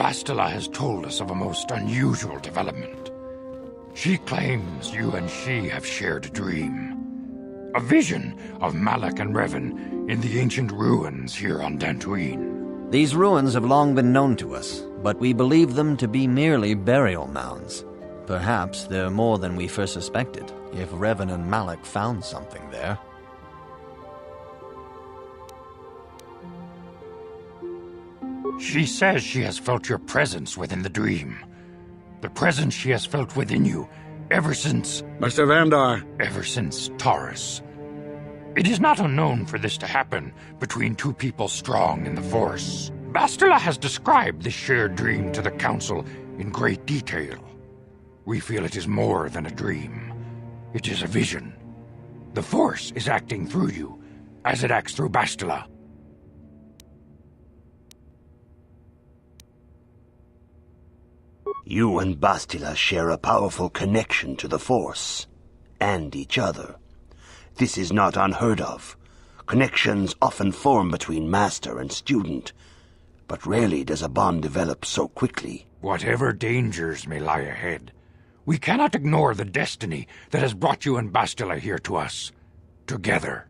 Bastila has told us of a most unusual development. She claims you and she have shared a dream. A vision of Malak and Revan in the ancient ruins here on Dantooine. These ruins have long been known to us, but we believe them to be merely burial mounds. Perhaps they're more than we first suspected, if Revan and Malak found something there. She says she has felt your presence within the dream. The presence she has felt within you ever since... Master Vandar. Ever since Taurus. It is not unknown for this to happen between two people strong in the Force. Bastila has described this shared dream to the Council in great detail. We feel it is more than a dream. It is a vision. The Force is acting through you, as it acts through Bastila. You and Bastila share a powerful connection to the Force, and each other. This is not unheard of. Connections often form between master and student, but rarely does a bond develop so quickly. Whatever dangers may lie ahead, we cannot ignore the destiny that has brought you and Bastila here to us, together.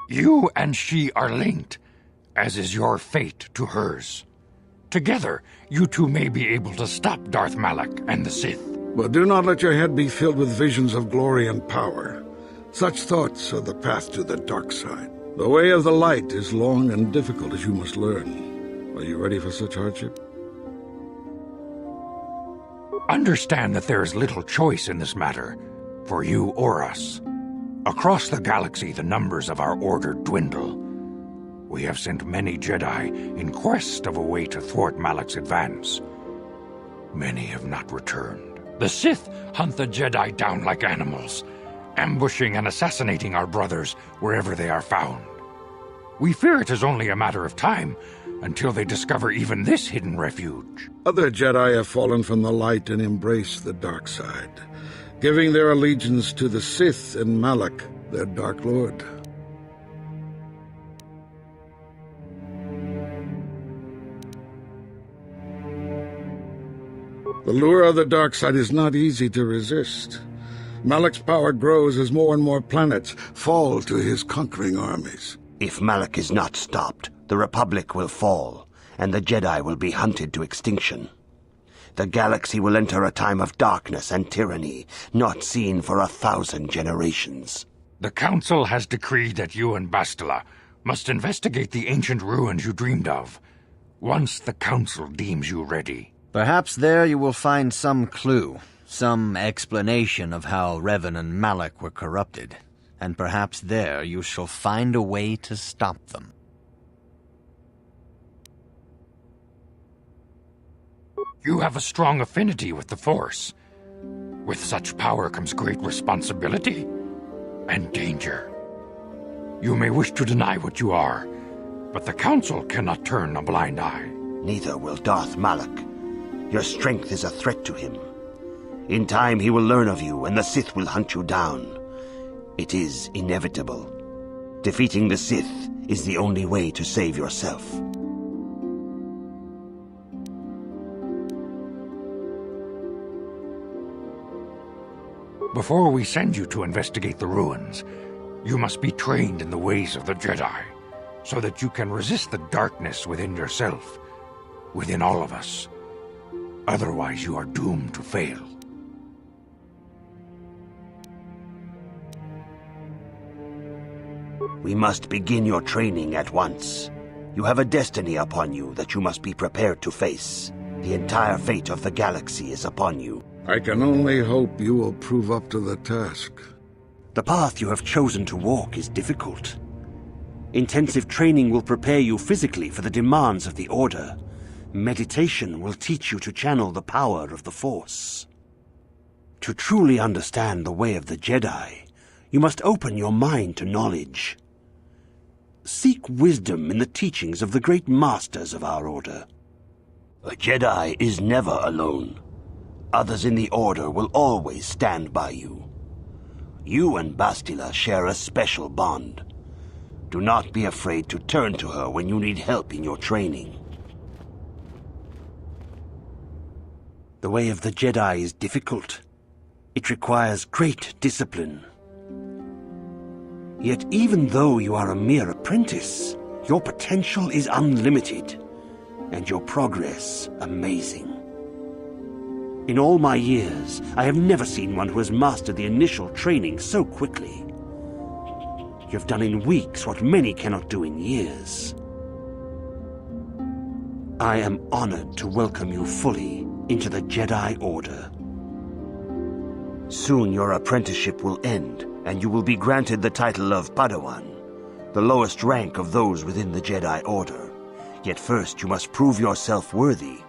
You and she are linked, as is your fate to hers. Together, you two may be able to stop Darth Malak and the Sith. But do not let your head be filled with visions of glory and power. Such thoughts are the path to the dark side. The way of the light is long and difficult, as you must learn. Are you ready for such hardship? Understand that there is little choice in this matter, for you or us. Across the galaxy, the numbers of our order dwindle. We have sent many Jedi in quest of a way to thwart Malak's advance. Many have not returned. The Sith hunt the Jedi down like animals, ambushing and assassinating our brothers wherever they are found. We fear it is only a matter of time until they discover even this hidden refuge. Other Jedi have fallen from the light and embraced the dark side, giving their allegiance to the Sith and Malak, their Dark Lord. The lure of the dark side is not easy to resist. Malak's power grows as more and more planets fall to his conquering armies. If Malak is not stopped, the Republic will fall, and the Jedi will be hunted to extinction. The galaxy will enter a time of darkness and tyranny, not seen for 1,000 generations. The Council has decreed that you and Bastila must investigate the ancient ruins you dreamed of, once the Council deems you ready. Perhaps there you will find some clue, some explanation of how Revan and Malak were corrupted, and perhaps there you shall find a way to stop them. You have a strong affinity with the Force. With such power comes great responsibility and danger. You may wish to deny what you are, but the Council cannot turn a blind eye. Neither will Darth Malak. Your strength is a threat to him. In time he will learn of you, and the Sith will hunt you down. It is inevitable. Defeating the Sith is the only way to save yourself. Before we send you to investigate the ruins, you must be trained in the ways of the Jedi, so that you can resist the darkness within yourself, within all of us. Otherwise, you are doomed to fail. We must begin your training at once. You have a destiny upon you that you must be prepared to face. The entire fate of the galaxy is upon you. I can only hope you will prove up to the task. The path you have chosen to walk is difficult. Intensive training will prepare you physically for the demands of the Order. Meditation will teach you to channel the power of the Force. To truly understand the way of the Jedi, you must open your mind to knowledge. Seek wisdom in the teachings of the great masters of our Order. A Jedi is never alone. Others in the Order will always stand by you. You and Bastila share a special bond. Do not be afraid to turn to her when you need help in your training. The way of the Jedi is difficult. It requires great discipline. Yet even though you are a mere apprentice, your potential is unlimited, and your progress amazing. In all my years, I have never seen one who has mastered the initial training so quickly. You have done in weeks what many cannot do in years. I am honored to welcome you fully into the Jedi Order. Soon your apprenticeship will end, and you will be granted the title of Padawan, the lowest rank of those within the Jedi Order. Yet first you must prove yourself worthy.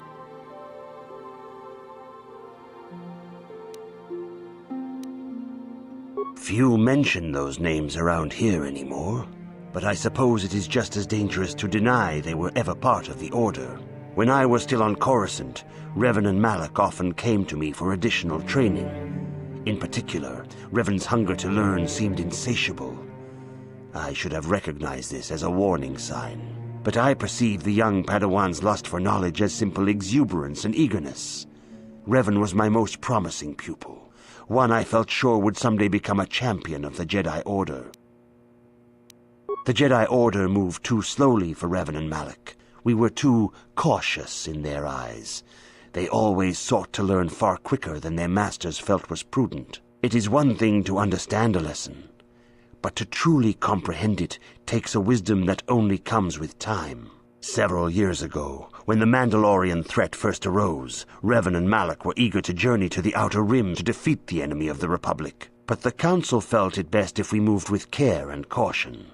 Few mention those names around here anymore, but I suppose it is just as dangerous to deny they were ever part of the Order. When I was still on Coruscant, Revan and Malak often came to me for additional training. In particular, Revan's hunger to learn seemed insatiable. I should have recognized this as a warning sign, but I perceived the young Padawan's lust for knowledge as simple exuberance and eagerness. Revan was my most promising pupil, one I felt sure would someday become a champion of the Jedi Order. The Jedi Order moved too slowly for Revan and Malak. We were too cautious in their eyes. They always sought to learn far quicker than their masters felt was prudent. It is one thing to understand a lesson, but to truly comprehend it takes a wisdom that only comes with time. Several years ago, when the Mandalorian threat first arose, Revan and Malak were eager to journey to the Outer Rim to defeat the enemy of the Republic. But the Council felt it best if we moved with care and caution.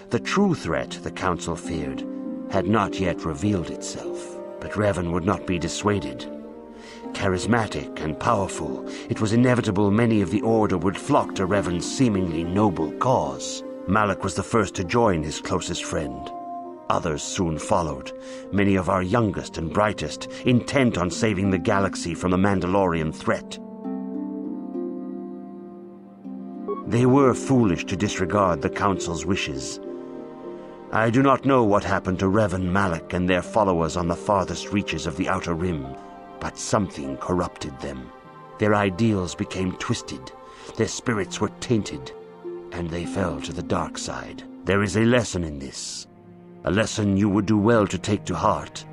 The true threat, the Council feared, had not yet revealed itself, but Revan would not be dissuaded. Charismatic and powerful, it was inevitable many of the Order would flock to Revan's seemingly noble cause. Malak was the first to join his closest friend. Others soon followed, many of our youngest and brightest, intent on saving the galaxy from the Mandalorian threat. They were foolish to disregard the Council's wishes. I do not know what happened to Revan, Malak, and their followers on the farthest reaches of the Outer Rim, but something corrupted them. Their ideals became twisted, their spirits were tainted, and they fell to the dark side. There is a lesson in this, a lesson you would do well to take to heart.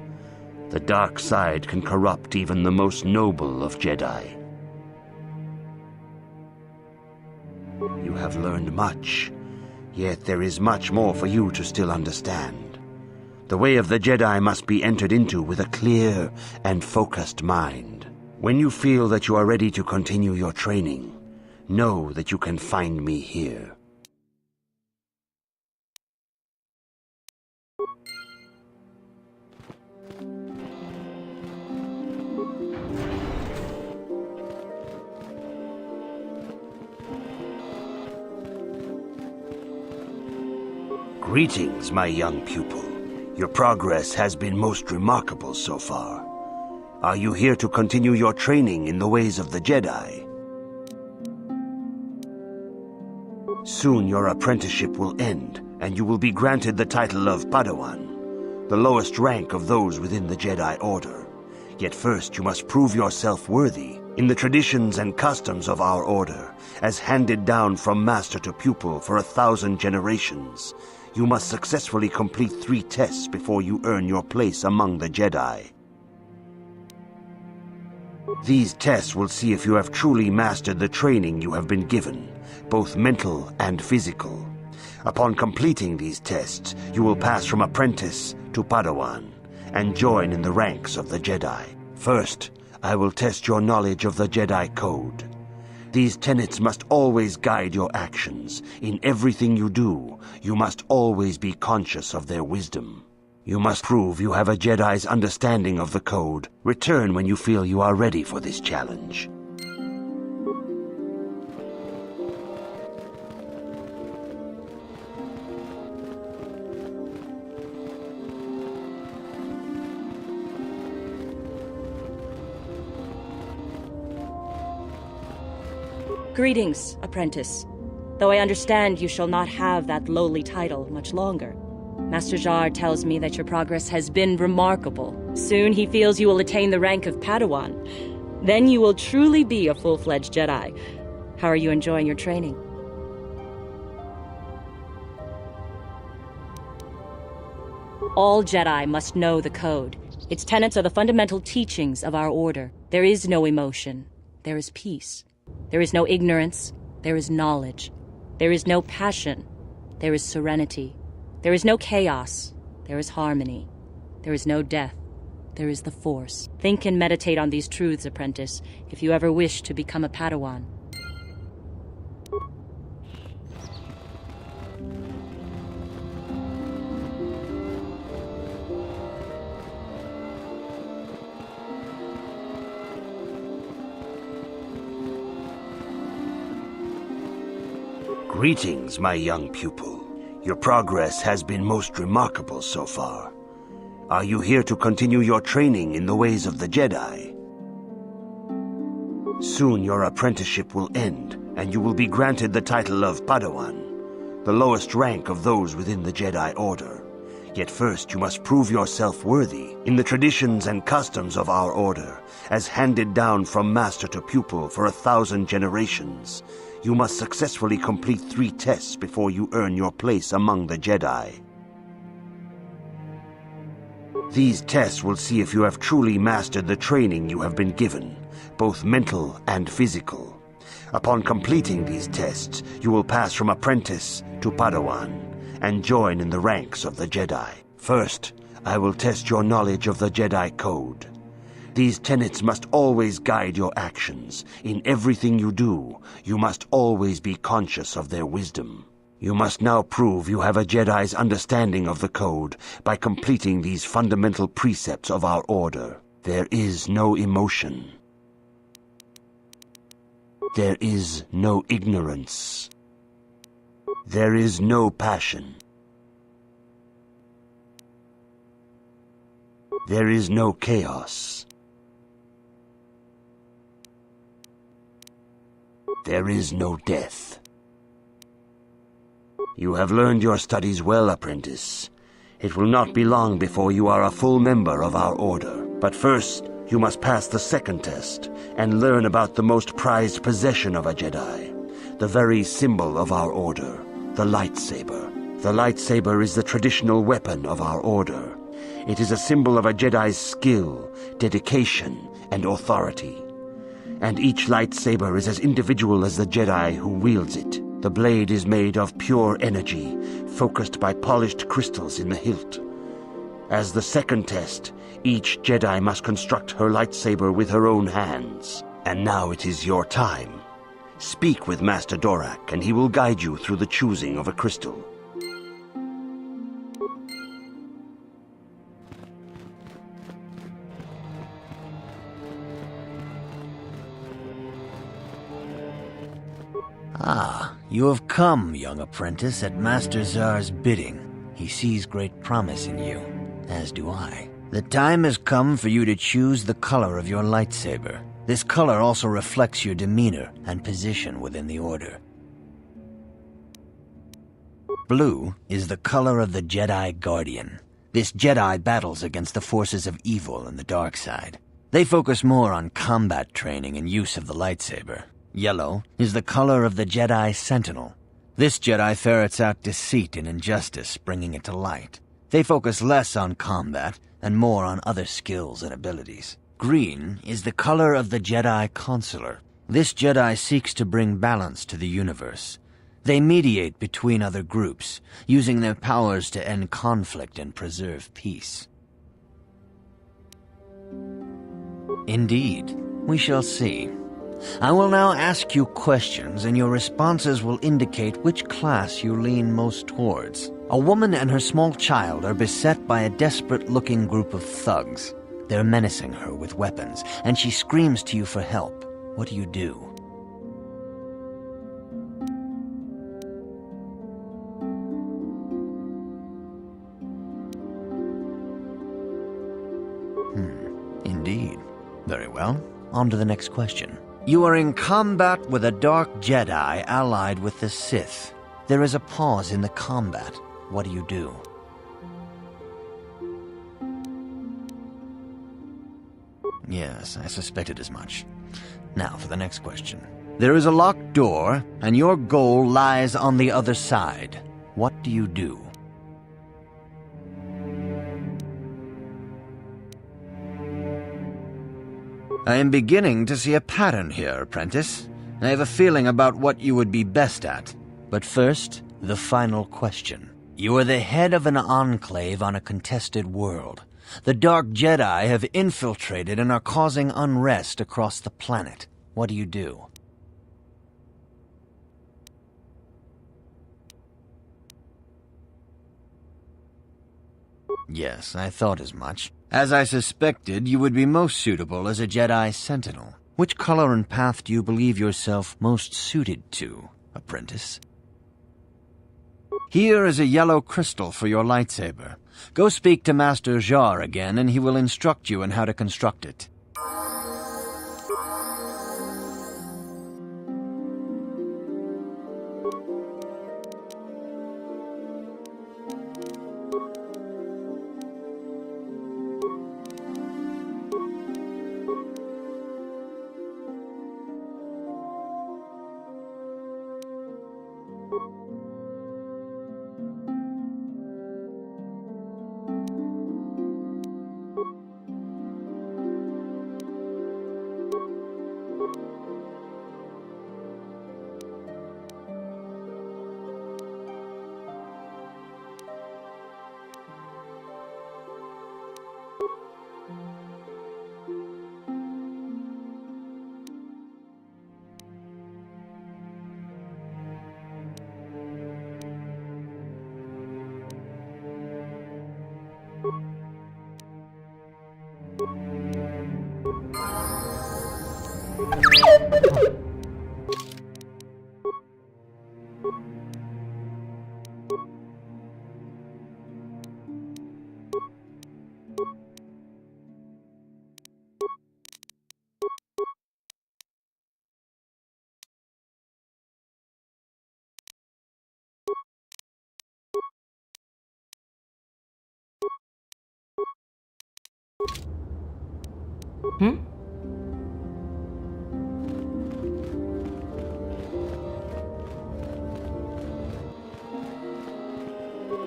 The dark side can corrupt even the most noble of Jedi. You have learned much. Yet there is much more for you to still understand. The way of the Jedi must be entered into with a clear and focused mind. When you feel that you are ready to continue your training, know that you can find me here. Greetings, my young pupil. Your progress has been most remarkable so far. Are you here to continue your training in the ways of the Jedi? Soon your apprenticeship will end, and you will be granted the title of Padawan, the lowest rank of those within the Jedi Order. Yet first you must prove yourself worthy. In the traditions and customs of our order, as handed down from master to pupil for 1,000 generations, you must successfully complete 3 tests before you earn your place among the Jedi. These tests will see if you have truly mastered the training you have been given, both mental and physical. Upon completing these tests, you will pass from apprentice to Padawan and join in the ranks of the Jedi. First, I will test your knowledge of the Jedi Code. These tenets must always guide your actions. In everything you do, you must always be conscious of their wisdom. You must prove you have a Jedi's understanding of the Code. Return when you feel you are ready for this challenge. Greetings, apprentice. though I understand you shall not have that lowly title much longer. Master Jar tells me that your progress has been remarkable. Soon he feels you will attain the rank of Padawan. Then you will truly be a full-fledged Jedi. How are you enjoying your training? All Jedi must know the Code. Its tenets are the fundamental teachings of our order. There is no emotion. There is peace. There is no ignorance. There is knowledge. There is no passion. There is serenity. There is no chaos. There is harmony. There is no death. There is the Force. Think and meditate on these truths, apprentice, if you ever wish to become a Padawan. Greetings, my young pupil. Your progress has been most remarkable so far. Are you here to continue your training in the ways of the Jedi? Soon your apprenticeship will end, and you will be granted the title of Padawan, the lowest rank of those within the Jedi Order. Yet first you must prove yourself worthy in the traditions and customs of our order, as handed down from master to pupil for 1,000 generations. You must successfully complete 3 tests before you earn your place among the Jedi. These tests will see if you have truly mastered the training you have been given, both mental and physical. Upon completing these tests, you will pass from apprentice to Padawan and join in the ranks of the Jedi. First, I will test your knowledge of the Jedi Code. These tenets must always guide your actions. In everything you do, you must always be conscious of their wisdom. You must now prove you have a Jedi's understanding of the Code by completing these fundamental precepts of our order. There is no emotion. There is no ignorance. There is no passion. There is no chaos. There is no death. You have learned your studies well, apprentice. It will not be long before you are a full member of our order. But first, you must pass the second test and learn about the most prized possession of a Jedi, the very symbol of our order, the lightsaber. The lightsaber is the traditional weapon of our order. It is a symbol of a Jedi's skill, dedication, and authority. And each lightsaber is as individual as the Jedi who wields it. The blade is made of pure energy, focused by polished crystals in the hilt. As the second test, each Jedi must construct her lightsaber with her own hands. And now it is your time. Speak with Master Dorak, and he will guide you through the choosing of a crystal. Ah, you have come, young apprentice, at Master Zar's bidding. He sees great promise in you, as do I. The time has come for you to choose the color of your lightsaber. This color also reflects your demeanor and position within the Order. Blue is the color of the Jedi Guardian. This Jedi battles against the forces of evil and the dark side. They focus more on combat training and use of the lightsaber. Yellow is the color of the Jedi Sentinel. This Jedi ferrets out deceit and injustice, bringing it to light. They focus less on combat and more on other skills and abilities. Green is the color of the Jedi Consular. This Jedi seeks to bring balance to the universe. They mediate between other groups, using their powers to end conflict and preserve peace. Indeed, we shall see. I will now ask you questions, and your responses will indicate which class you lean most towards. A woman and her small child are beset by a desperate-looking group of thugs. They're menacing her with weapons, and she screams to you for help. What do you do? Indeed. Very well. On to the next question. You are in combat with a dark Jedi allied with the Sith. There is a pause in the combat. What do you do? Yes, I suspected as much. Now for the next question. There is a locked door, and your goal lies on the other side. What do you do? I am beginning to see a pattern here, apprentice. I have a feeling about what you would be best at. But first, the final question. You are the head of an enclave on a contested world. The Dark Jedi have infiltrated and are causing unrest across the planet. What do you do? Yes, I thought as much. As I suspected, you would be most suitable as a Jedi Sentinel. Which color and path do you believe yourself most suited to, apprentice? Here is a yellow crystal for your lightsaber. Go speak to Master Jar again, and he will instruct you on how to construct it.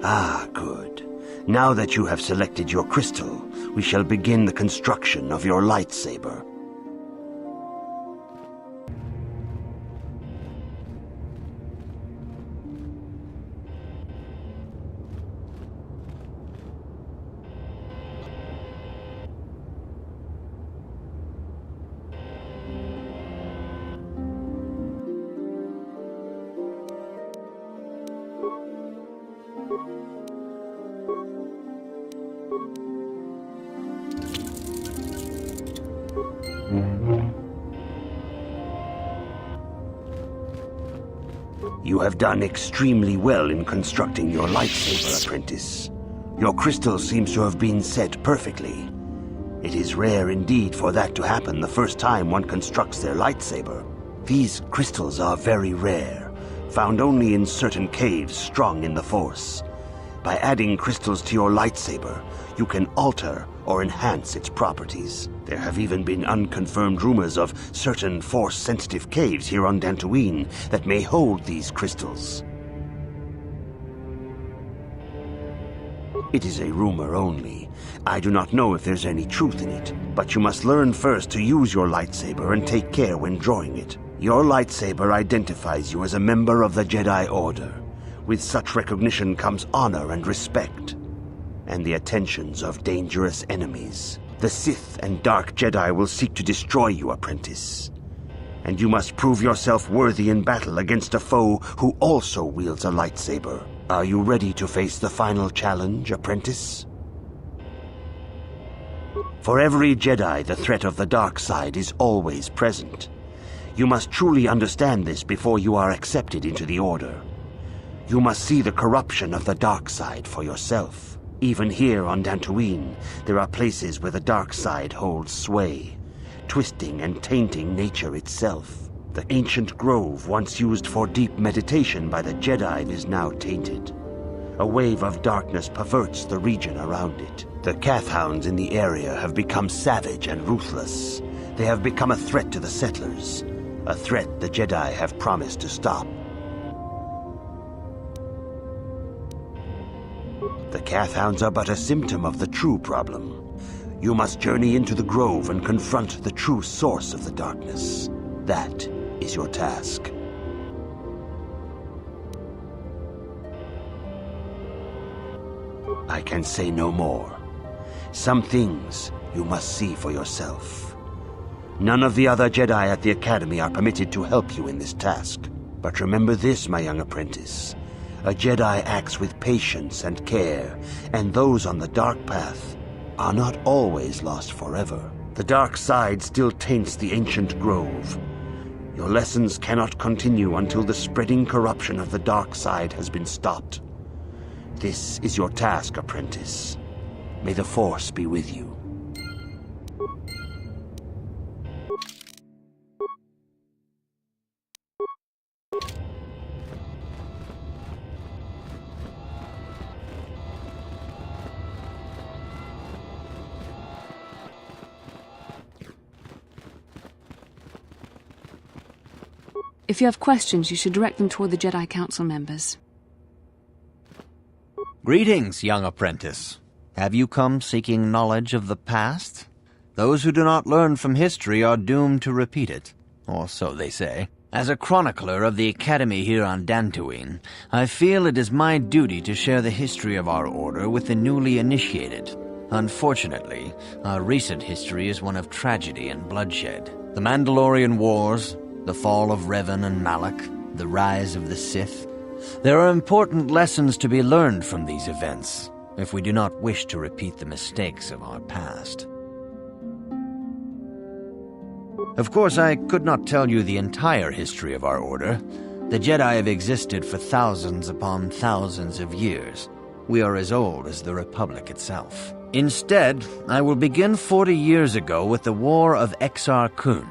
Ah, good. Now that you have selected your crystal, we shall begin the construction of your lightsaber. You have done extremely well in constructing your lightsaber, apprentice. Your crystal seems to have been set perfectly. It is rare indeed for that to happen the first time one constructs their lightsaber. These crystals are very rare, found only in certain caves strong in the Force. By adding crystals to your lightsaber, you can alter or enhance its properties. There have even been unconfirmed rumors of certain Force-sensitive caves here on Dantooine that may hold these crystals. It is a rumor only. I do not know if there's any truth in it, but you must learn first to use your lightsaber and take care when drawing it. Your lightsaber identifies you as a member of the Jedi Order. With such recognition comes honor and respect, and the attentions of dangerous enemies. The Sith and Dark Jedi will seek to destroy you, apprentice. And you must prove yourself worthy in battle against a foe who also wields a lightsaber. Are you ready to face the final challenge, apprentice? For every Jedi, the threat of the dark side is always present. You must truly understand this before you are accepted into the Order. You must see the corruption of the dark side for yourself. Even here on Dantooine, there are places where the dark side holds sway. twisting and tainting nature itself. The ancient grove once used for deep meditation by the Jedi is now tainted. A wave of darkness perverts the region around it. The Kathhounds in the area have become savage and ruthless. They have become a threat to the settlers, a threat the Jedi have promised to stop. The Kathhounds are but a symptom of the true problem. You must journey into the grove and confront the true source of the darkness. That is your task. I can say no more. Some things you must see for yourself. None of the other Jedi at the Academy are permitted to help you in this task. But remember this, my young apprentice. A Jedi acts with patience and care, and those on the dark path are not always lost forever. The dark side still taints the ancient grove. Your lessons cannot continue until the spreading corruption of the dark side has been stopped. This is your task, apprentice. May the Force be with you. If you have questions, you should direct them toward the Jedi Council members. Greetings, young apprentice. Have you come seeking knowledge of the past? Those who do not learn from history are doomed to repeat it, or so they say. As a chronicler of the Academy here on Dantooine, I feel it is my duty to share the history of our order with the newly initiated. Unfortunately, our recent history is one of tragedy and bloodshed. The Mandalorian Wars, the fall of Revan and Malak, the rise of the Sith. There are important lessons to be learned from these events, if we do not wish to repeat the mistakes of our past. Of course, I could not tell you the entire history of our order. The Jedi have existed for thousands upon thousands of years. We are as old as the Republic itself. Instead, I will begin 40 years ago with the War of Exar Kun.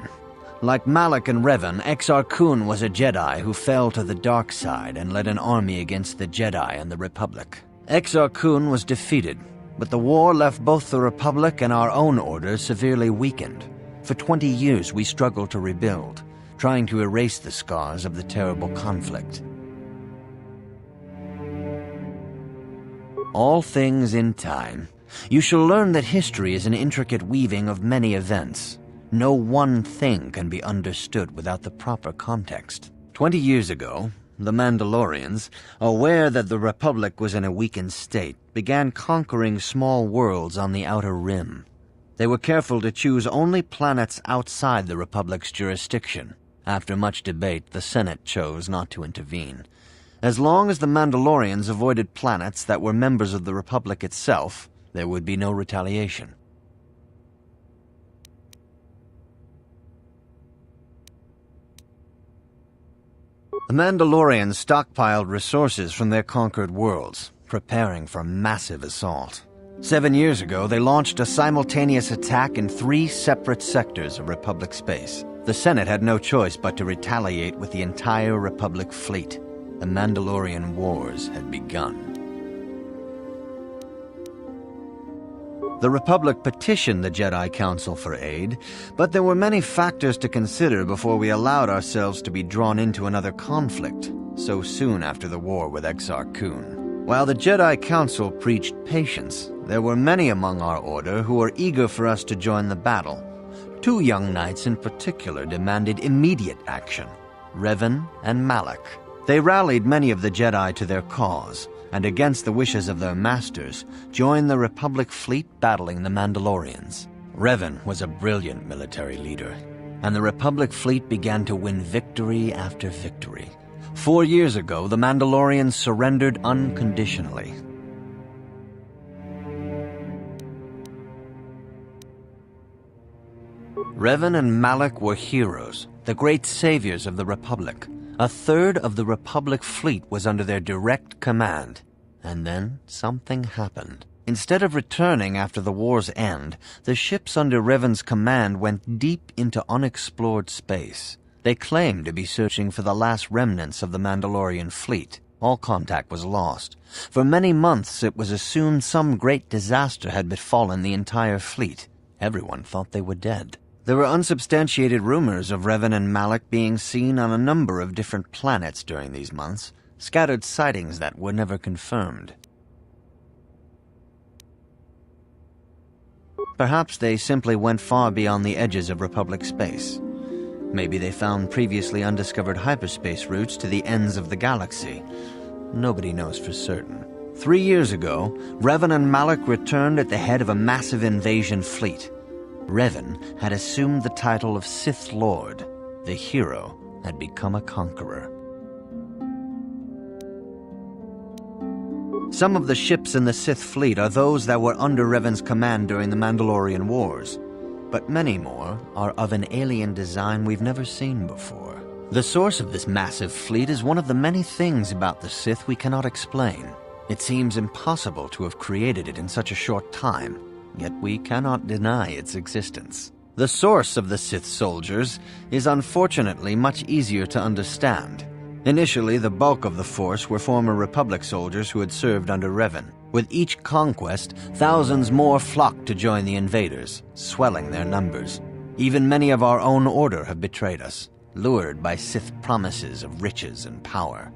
Like Malak and Revan, Exar Kun was a Jedi who fell to the dark side and led an army against the Jedi and the Republic. Exar Kun was defeated, but the war left both the Republic and our own order severely weakened. For 20 years we struggled to rebuild, trying to erase the scars of the terrible conflict. All things in time. You shall learn that history is an intricate weaving of many events. No one thing can be understood without the proper context. 20 years ago, the Mandalorians, aware that the Republic was in a weakened state, began conquering small worlds on the Outer Rim. They were careful to choose only planets outside the Republic's jurisdiction. After much debate, the Senate chose not to intervene. As long as the Mandalorians avoided planets that were members of the Republic itself, there would be no retaliation. The Mandalorians stockpiled resources from their conquered worlds, preparing for a massive assault. 7 years ago, they launched a simultaneous attack in 3 separate sectors of Republic space. The Senate had no choice but to retaliate with the entire Republic fleet. The Mandalorian Wars had begun. The Republic petitioned the Jedi Council for aid, but there were many factors to consider before we allowed ourselves to be drawn into another conflict, so soon after the war with Exar Kun. While the Jedi Council preached patience, there were many among our order who were eager for us to join the battle. 2 young knights in particular demanded immediate action, Revan and Malak. They rallied many of the Jedi to their cause, and against the wishes of their masters, joined the Republic fleet battling the Mandalorians. Revan was a brilliant military leader, and the Republic fleet began to win victory after victory. 4 years ago, the Mandalorians surrendered unconditionally. Revan and Malak were heroes, the great saviors of the Republic. 1/3 of the Republic fleet was under their direct command. And then something happened. Instead of returning after the war's end, the ships under Revan's command went deep into unexplored space. They claimed to be searching for the last remnants of the Mandalorian fleet. All contact was lost. For many months it was assumed some great disaster had befallen the entire fleet. Everyone thought they were dead. There were unsubstantiated rumors of Revan and Malak being seen on a number of different planets during these months, scattered sightings that were never confirmed. Perhaps they simply went far beyond the edges of Republic space. Maybe they found previously undiscovered hyperspace routes to the ends of the galaxy. Nobody knows for certain. 3 years ago, Revan and Malak returned at the head of a massive invasion fleet. Revan had assumed the title of Sith Lord. The hero had become a conqueror. Some of the ships in the Sith fleet are those that were under Revan's command during the Mandalorian Wars, but many more are of an alien design we've never seen before. The source of this massive fleet is one of the many things about the Sith we cannot explain. It seems impossible to have created it in such a short time, yet we cannot deny its existence. The source of the Sith soldiers is unfortunately much easier to understand. Initially, the bulk of the force were former Republic soldiers who had served under Revan. With each conquest, thousands more flocked to join the invaders, swelling their numbers. Even many of our own order have betrayed us, lured by Sith promises of riches and power.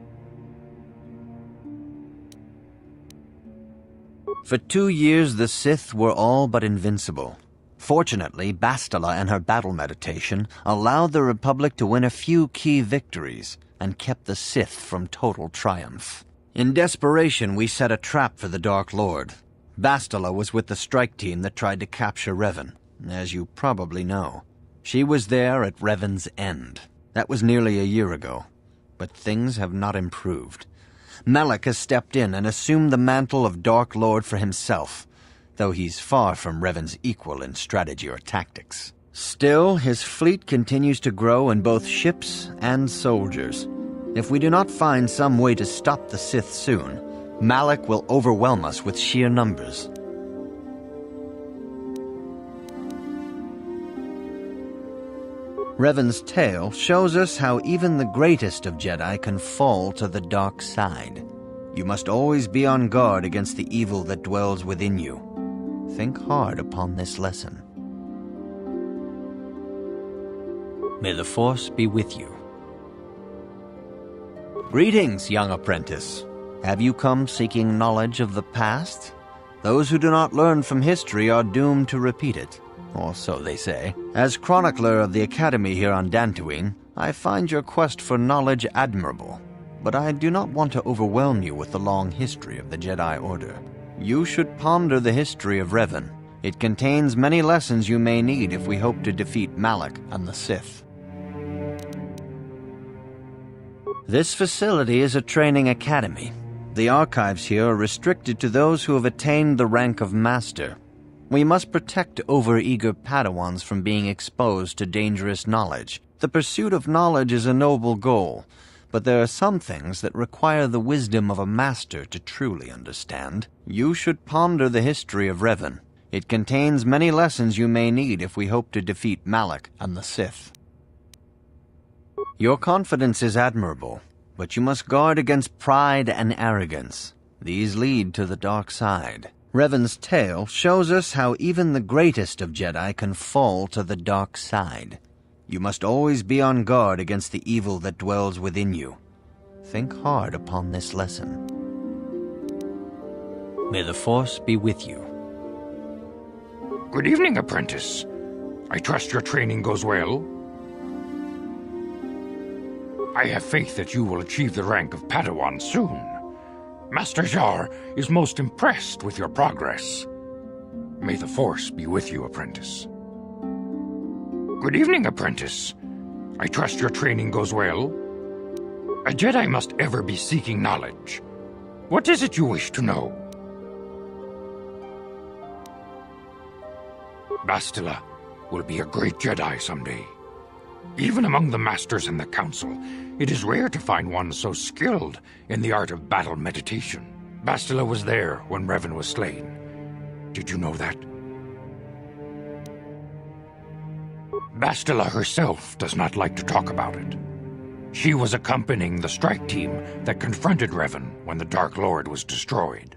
For 2 years, the Sith were all but invincible. Fortunately, Bastila and her battle meditation allowed the Republic to win a few key victories and kept the Sith from total triumph. In desperation, we set a trap for the Dark Lord. Bastila was with the strike team that tried to capture Revan, as you probably know. She was there at Revan's end. That was nearly a year ago, but things have not improved. Malak has stepped in and assumed the mantle of Dark Lord for himself, though he's far from Revan's equal in strategy or tactics. Still, his fleet continues to grow in both ships and soldiers. If we do not find some way to stop the Sith soon, Malak will overwhelm us with sheer numbers. Revan's tale shows us how even the greatest of Jedi can fall to the dark side. You must always be on guard against the evil that dwells within you. Think hard upon this lesson. May the Force be with you. Greetings, young apprentice. Have you come seeking knowledge of the past? Those who do not learn from history are doomed to repeat it, or so they say. As chronicler of the Academy here on Dantooine, I find your quest for knowledge admirable, but I do not want to overwhelm you with the long history of the Jedi Order. You should ponder the history of Revan. It contains many lessons you may need if we hope to defeat Malak and the Sith. This facility is a training academy. The archives here are restricted to those who have attained the rank of Master. We must protect overeager Padawans from being exposed to dangerous knowledge. The pursuit of knowledge is a noble goal, but there are some things that require the wisdom of a master to truly understand. You should ponder the history of Revan. It contains many lessons you may need if we hope to defeat Malak and the Sith. Your confidence is admirable, but you must guard against pride and arrogance. These lead to the dark side. Revan's tale shows us how even the greatest of Jedi can fall to the dark side. You must always be on guard against the evil that dwells within you. Think hard upon this lesson. May the Force be with you. Good evening, apprentice. I trust your training goes well. I have faith that you will achieve the rank of Padawan soon. Master Jar is most impressed with your progress. May the Force be with you, apprentice. Good evening, apprentice. I trust your training goes well. A Jedi must ever be seeking knowledge. What is it you wish to know? Bastila will be a great Jedi someday. Even among the Masters and the Council, it is rare to find one so skilled in the art of battle meditation. Bastila was there when Revan was slain. Did you know that? Bastila herself does not like to talk about it. She was accompanying the strike team that confronted Revan when the Dark Lord was destroyed.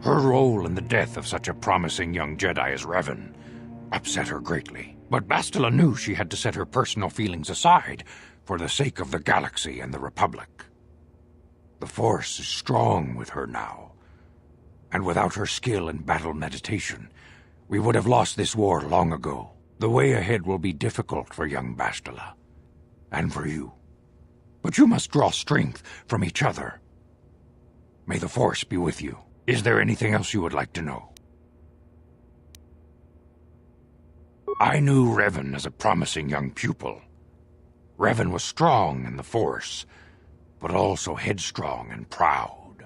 Her role in the death of such a promising young Jedi as Revan upset her greatly. But Bastila knew she had to set her personal feelings aside for the sake of the galaxy and the Republic. The Force is strong with her now, and without her skill in battle meditation, we would have lost this war long ago. The way ahead will be difficult for young Bastila, and for you. But you must draw strength from each other. May the Force be with you. Is there anything else you would like to know? I knew Revan as a promising young pupil. Revan was strong in the Force, but also headstrong and proud.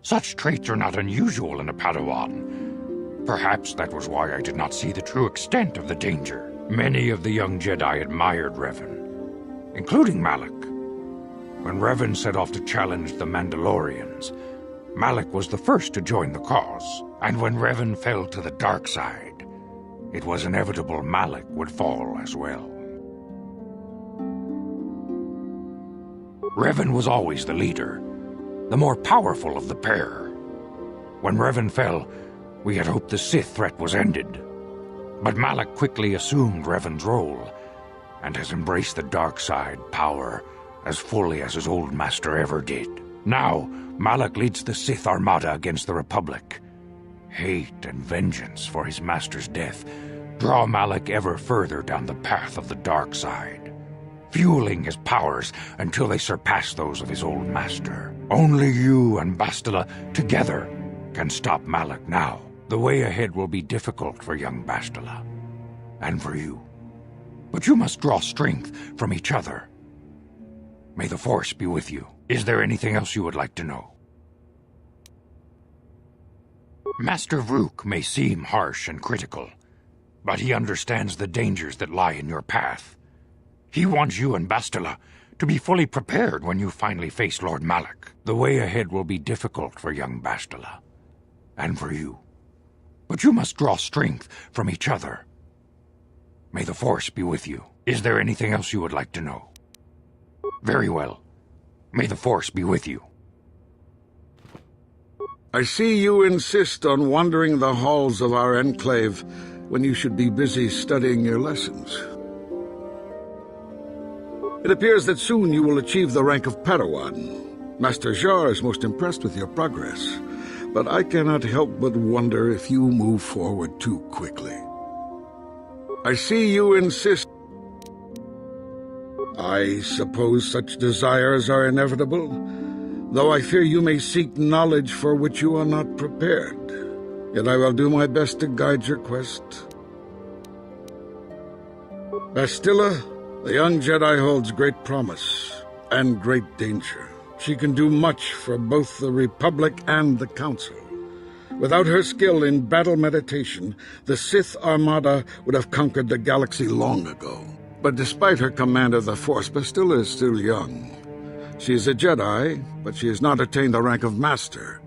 Such traits are not unusual in a Padawan. Perhaps that was why I did not see the true extent of the danger. Many of the young Jedi admired Revan, including Malak. When Revan set off to challenge the Mandalorians, Malak was the first to join the cause. And when Revan fell to the dark side, it was inevitable Malak would fall as well. Revan was always the leader, the more powerful of the pair. When Revan fell, we had hoped the Sith threat was ended. But Malak quickly assumed Revan's role, and has embraced the dark side power as fully as his old master ever did. Now, Malak leads the Sith Armada against the Republic. Hate and vengeance for his master's death draw Malak ever further down the path of the dark side, fueling his powers until they surpass those of his old master. Only you and Bastila together can stop Malak now. The way ahead will be difficult for young Bastila, and for you. But you must draw strength from each other. May the Force be with you. Is there anything else you would like to know? Master Vrook may seem harsh and critical, but he understands the dangers that lie in your path. He wants you and Bastila to be fully prepared when you finally face Lord Malak. The way ahead will be difficult for young Bastila, and for you. But you must draw strength from each other. May the Force be with you. Is there anything else you would like to know? Very well. May the Force be with you. I see you insist on wandering the halls of our enclave when you should be busy studying your lessons. It appears that soon you will achieve the rank of Padawan. Master Jar is most impressed with your progress, but I cannot help but wonder if you move forward too quickly. I see you insist. I suppose such desires are inevitable, though I fear you may seek knowledge for which you are not prepared. Yet I will do my best to guide your quest. Bastila, the young Jedi holds great promise and great danger. She can do much for both the Republic and the Council. Without her skill in battle meditation, the Sith Armada would have conquered the galaxy long ago. But despite her command of the Force, Bastila is still young. She is a Jedi, but she has not attained the rank of Master.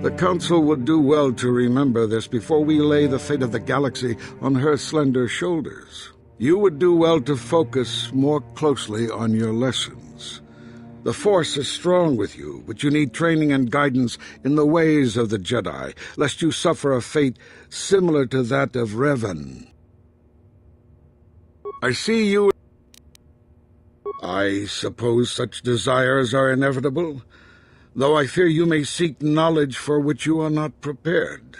The Council would do well to remember this before we lay the fate of the galaxy on her slender shoulders. You would do well to focus more closely on your lessons. The Force is strong with you, but you need training and guidance in the ways of the Jedi, lest you suffer a fate similar to that of Revan. I see you. I suppose such desires are inevitable, though I fear you may seek knowledge for which you are not prepared.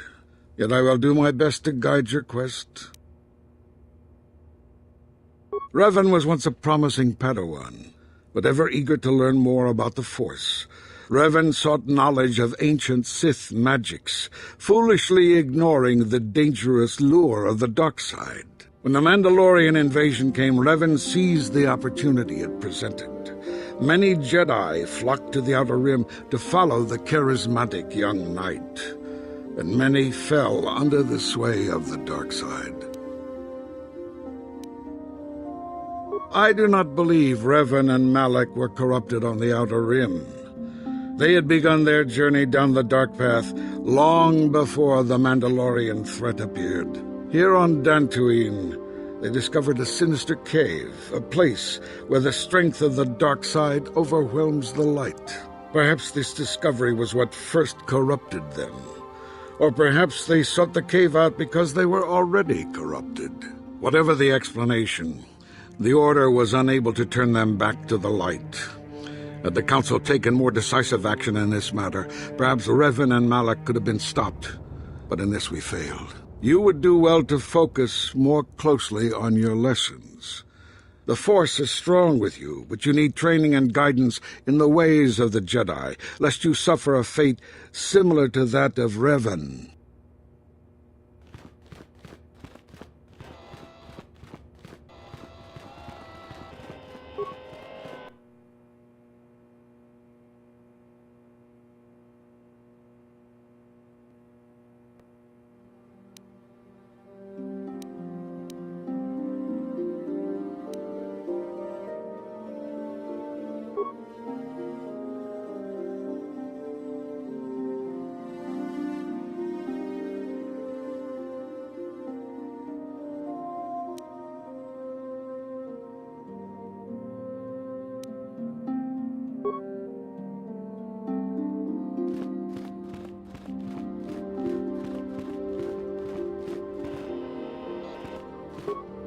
Yet I will do my best to guide your quest. Revan was once a promising Padawan, but ever eager to learn more about the Force. Revan sought knowledge of ancient Sith magics, foolishly ignoring the dangerous lure of the dark side. When the Mandalorian invasion came, Revan seized the opportunity it presented. Many Jedi flocked to the Outer Rim to follow the charismatic young knight, and many fell under the sway of the dark side. I do not believe Revan and Malak were corrupted on the Outer Rim. They had begun their journey down the dark path long before the Mandalorian threat appeared. Here on Dantooine, they discovered a sinister cave, a place where the strength of the dark side overwhelms the light. Perhaps this discovery was what first corrupted them. Or perhaps they sought the cave out because they were already corrupted. Whatever the explanation, the Order was unable to turn them back to the light. Had the Council taken more decisive action in this matter, perhaps Revan and Malak could have been stopped. But in this we failed. You would do well to focus more closely on your lessons. The Force is strong with you, but you need training and guidance in the ways of the Jedi, lest you suffer a fate similar to that of Revan.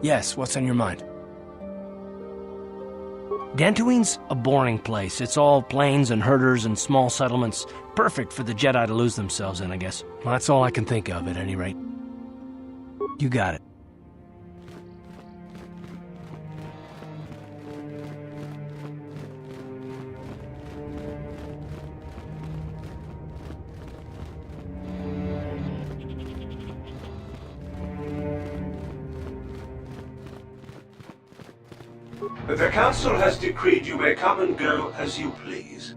Yes, what's on your mind? Dantooine's a boring place. It's all plains and herders and small settlements. Perfect for the Jedi to lose themselves in, I guess. Well, that's all I can think of, at any rate. You got it. The Council has decreed you may come and go as you please.